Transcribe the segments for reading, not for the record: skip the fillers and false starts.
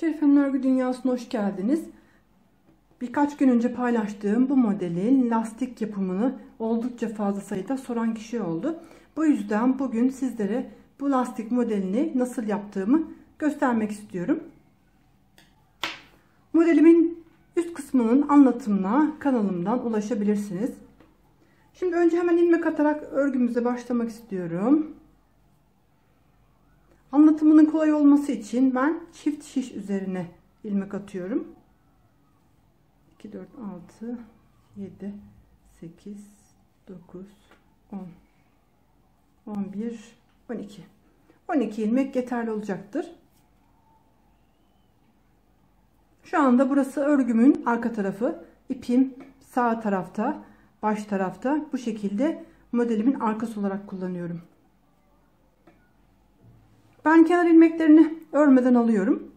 Şerife'nin örgü dünyasına hoş geldiniz. Birkaç gün önce paylaştığım bu modelin lastik yapımını oldukça fazla sayıda soran kişi oldu. Bu yüzden bugün sizlere bu lastik modelini nasıl yaptığımı göstermek istiyorum. Modelimin üst kısmının anlatımına kanalımdan ulaşabilirsiniz. Şimdi önce hemen ilmek atarak örgümüze başlamak istiyorum. Anlatımının kolay olması için ben çift şiş üzerine ilmek atıyorum. 2, 4, 6, 7, 8, 9, 10, 11, 12. 12 ilmek yeterli olacaktır. Şu anda burası örgümün arka tarafı. İpim sağ tarafta, baş tarafta. Bu şekilde modelimin arkası olarak kullanıyorum. Ben kenar ilmeklerini örmeden alıyorum.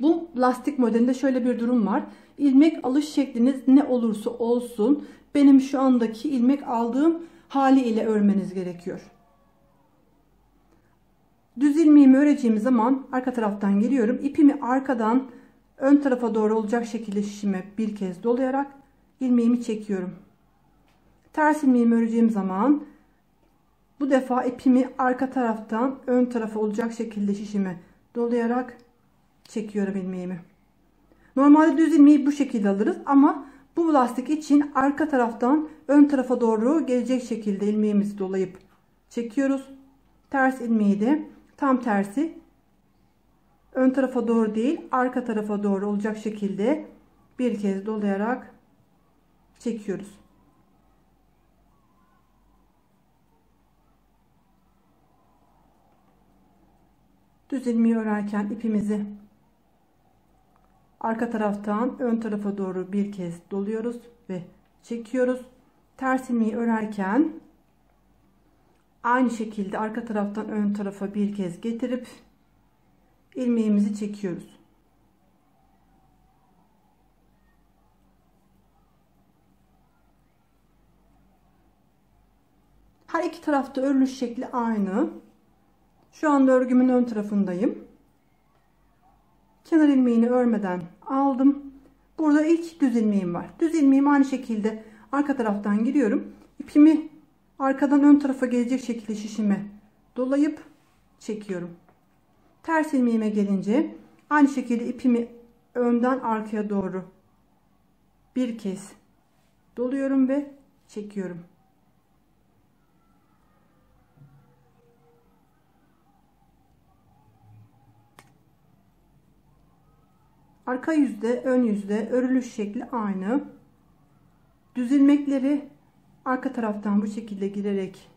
Bu lastik modelinde şöyle bir durum var. İlmek alış şekliniz ne olursa olsun benim şu andaki ilmek aldığım hali ile örmeniz gerekiyor. Düz ilmeğimi öreceğim zaman arka taraftan geliyorum. İpimi arkadan ön tarafa doğru olacak şekilde şişime bir kez dolayarak ilmeğimi çekiyorum. Ters ilmeğimi öreceğim zaman bu defa ipimi arka taraftan ön tarafa olacak şekilde şişime dolayarak çekiyorum ilmeğimi. Normalde düz ilmeği bu şekilde alırız ama bu lastik için arka taraftan ön tarafa doğru gelecek şekilde ilmeğimizi dolayıp çekiyoruz. Ters ilmeği de tam tersi ön tarafa doğru değil arka tarafa doğru olacak şekilde bir kez dolayarak çekiyoruz. Düz ilmeği örerken ipimizi arka taraftan ön tarafa doğru bir kez doluyoruz ve çekiyoruz. Ters ilmeği örerken aynı şekilde arka taraftan ön tarafa bir kez getirip ilmeğimizi çekiyoruz. Her iki tarafta örülüş şekli aynı. Şu anda örgümün ön tarafındayım. Kenar ilmeğini örmeden aldım. Burada ilk düz ilmeğim var. Düz ilmeğimi aynı şekilde arka taraftan giriyorum. İpimi arkadan ön tarafa gelecek şekilde şişime dolayıp çekiyorum. Ters ilmeğime gelince aynı şekilde ipimi önden arkaya doğru bir kez doluyorum ve çekiyorum. Arka yüzde, ön yüzde örülüş şekli aynı. Düz ilmekleri arka taraftan bu şekilde girerek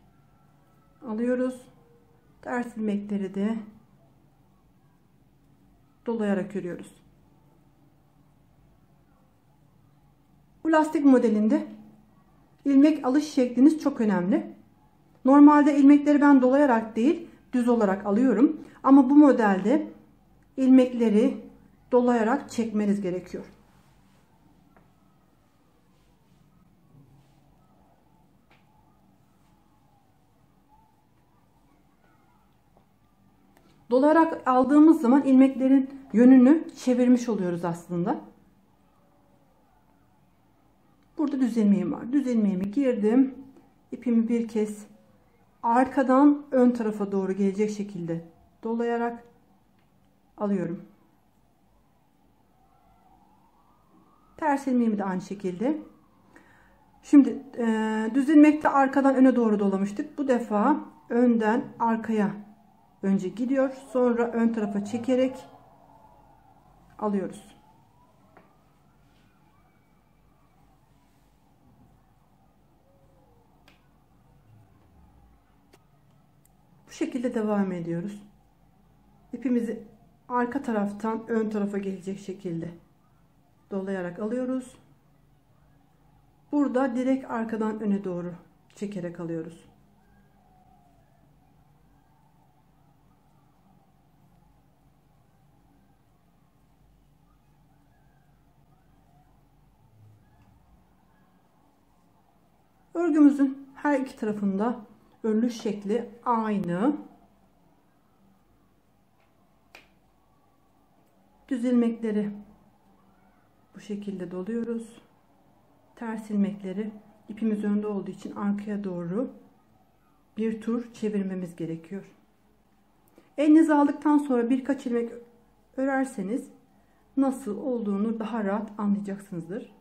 alıyoruz. Ters ilmekleri de dolayarak örüyoruz. Bu lastik modelinde ilmek alış şekliniz çok önemli. Normalde ilmekleri ben dolayarak değil düz olarak alıyorum. Ama bu modelde ilmekleri dolayarak çekmeniz gerekiyor. Dolayarak aldığımız zaman ilmeklerin yönünü çevirmiş oluyoruz aslında. Burada düz ilmeğim var. Düz ilmeğimi girdim. İpimi bir kez arkadan ön tarafa doğru gelecek şekilde dolayarak alıyorum. Ters ilmeğimi de aynı şekilde. Şimdi düz ilmekte arkadan öne doğru dolamıştık. Bu defa önden arkaya önce gidiyor. Sonra ön tarafa çekerek alıyoruz. Bu şekilde devam ediyoruz. İpimizi arka taraftan ön tarafa gelecek şekilde dolayarak alıyoruz. Burada direkt arkadan öne doğru çekerek alıyoruz. Örgümüzün her iki tarafında örülüş şekli aynı. Düz ilmekleri bu şekilde doluyoruz. Ters ilmekleri ipimiz önde olduğu için arkaya doğru bir tur çevirmemiz gerekiyor. Elinize aldıktan sonra birkaç ilmek örerseniz nasıl olduğunu daha rahat anlayacaksınızdır.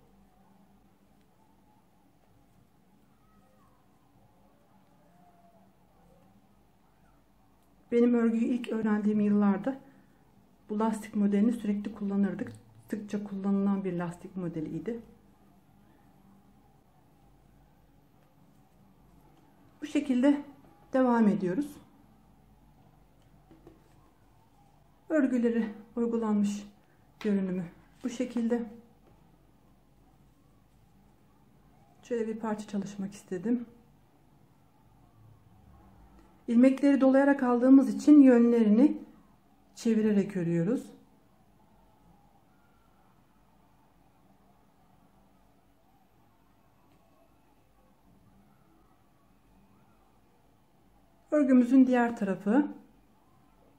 Benim örgüyü ilk öğrendiğim yıllarda bu lastik modelini sürekli kullanırdık. Sıkça kullanılan bir lastik modeliydi. Bu şekilde devam ediyoruz. Örgüleri uygulanmış görünümü bu şekilde. Şöyle bir parça çalışmak istedim. İlmekleri dolayarak aldığımız için yönlerini çevirerek örüyoruz. Örgümüzün diğer tarafı.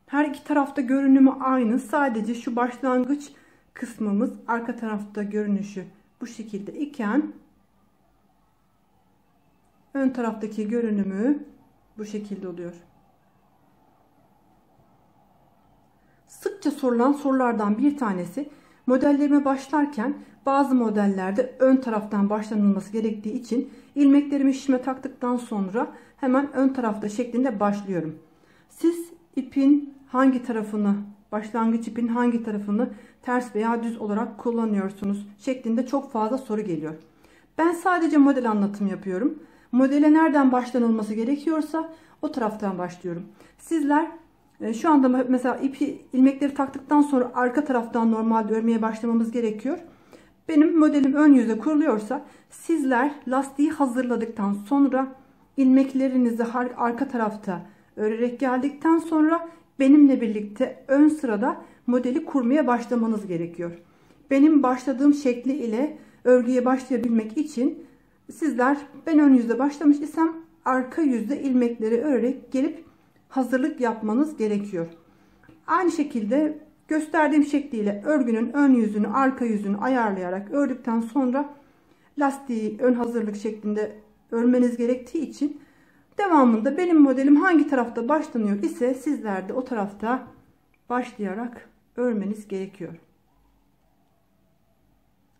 Her iki tarafta görünümü aynı. Sadece şu başlangıç kısmımız arka tarafta görünüşü bu şekilde iken ön taraftaki görünümü bu şekilde oluyor. Sıkça sorulan sorulardan bir tanesi, modellerime başlarken bazı modellerde ön taraftan başlanılması gerektiği için ilmeklerimi şişime taktıktan sonra hemen ön tarafta şeklinde başlıyorum. Siz ipin hangi tarafını, başlangıç ipin hangi tarafını ters veya düz olarak kullanıyorsunuz şeklinde çok fazla soru geliyor. Ben sadece model anlatımı yapıyorum. Modele nereden başlanılması gerekiyorsa o taraftan başlıyorum. Sizler şu anda mesela ilmekleri taktıktan sonra arka taraftan normalde örmeye başlamamız gerekiyor. Benim modelim ön yüze kuruluyorsa sizler lastiği hazırladıktan sonra ilmeklerinizi arka tarafta örerek geldikten sonra benimle birlikte ön sırada modeli kurmaya başlamanız gerekiyor. Benim başladığım şekli ile örgüye başlayabilmek için sizler ben ön yüzde başlamış isem arka yüzde ilmekleri örerek gelip hazırlık yapmanız gerekiyor. Aynı şekilde gösterdiğim şekliyle örgünün ön yüzünü arka yüzünü ayarlayarak ördükten sonra lastiği ön hazırlık şeklinde örmeniz gerektiği için devamında benim modelim hangi tarafta başlanıyor ise sizler de o tarafta başlayarak örmeniz gerekiyor.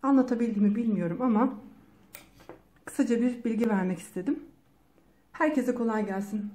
Anlatabildiğimi bilmiyorum ama kısaca bir bilgi vermek istedim. Herkese kolay gelsin.